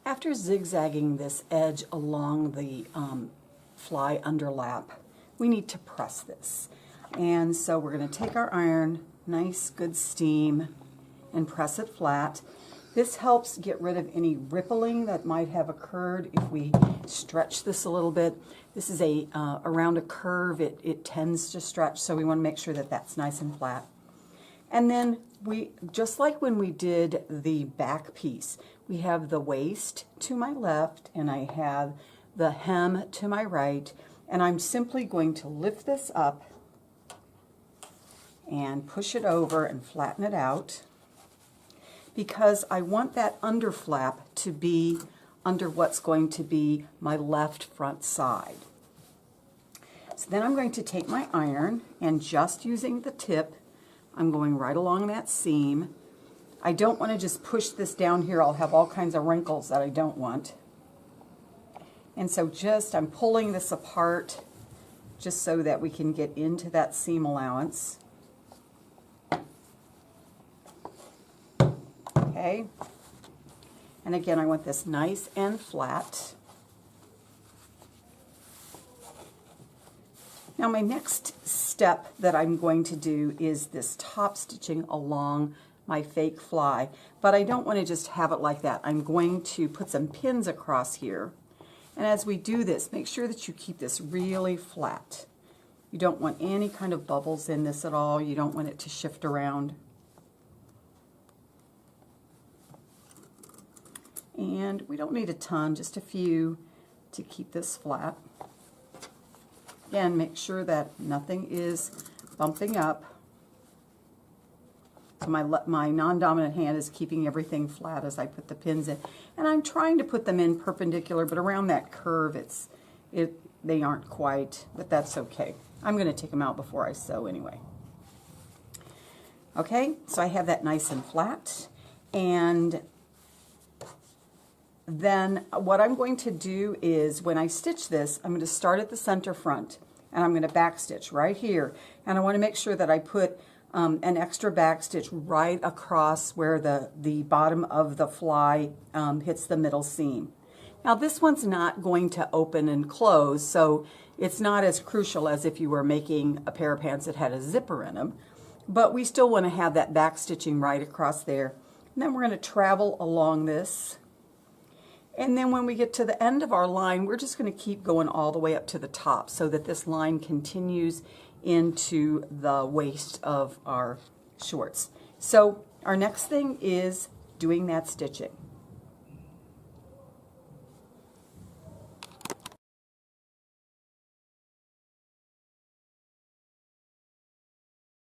After zigzagging this edge along the fly underlap, we need to press this. And so we're going to take our iron, nice good steam, and press it flat. This helps get rid of any rippling that might have occurred if we stretch this a little bit. This is around a curve, it tends to stretch, so we want to make sure that that's nice and flat. And then just like when we did the back piece, we have the waist to my left and I have the hem to my right, and I'm simply going to lift this up and push it over and flatten it out, because I want that under flap to be under what's going to be my left front side. So then I'm going to take my iron and just using the tip, I'm going right along that seam. I don't want to just push this down here. I'll have all kinds of wrinkles that I don't want. And so I'm pulling this apart just so that we can get into that seam allowance. Okay. And again, I want this nice and flat. Now my next step that I'm going to do is this top stitching along my fake fly, but I don't want to just have it like that. I'm going to put some pins across here, and as we do this, make sure that you keep this really flat. You don't want any kind of bubbles in this at all. You don't want it to shift around. And we don't need a ton, just a few to keep this flat. Again, make sure that nothing is bumping up. So my non-dominant hand is keeping everything flat as I put the pins in. And I'm trying to put them in perpendicular, but around that curve they aren't quite, but that's okay. I'm going to take them out before I sew anyway. Okay, so I have that nice and flat. And then what I'm going to do is when I stitch this, I'm going to start at the center front and I'm going to back stitch right here. And I want to make sure that I put an extra back stitch right across where the bottom of the fly hits the middle seam. Now this one's not going to open and close, so it's not as crucial as if you were making a pair of pants that had a zipper in them, but we still want to have that back stitching right across there. And then we're going to travel along this. And then when we get to the end of our line, we're just going to keep going all the way up to the top so that this line continues into the waist of our shorts. So our next thing is doing that stitching.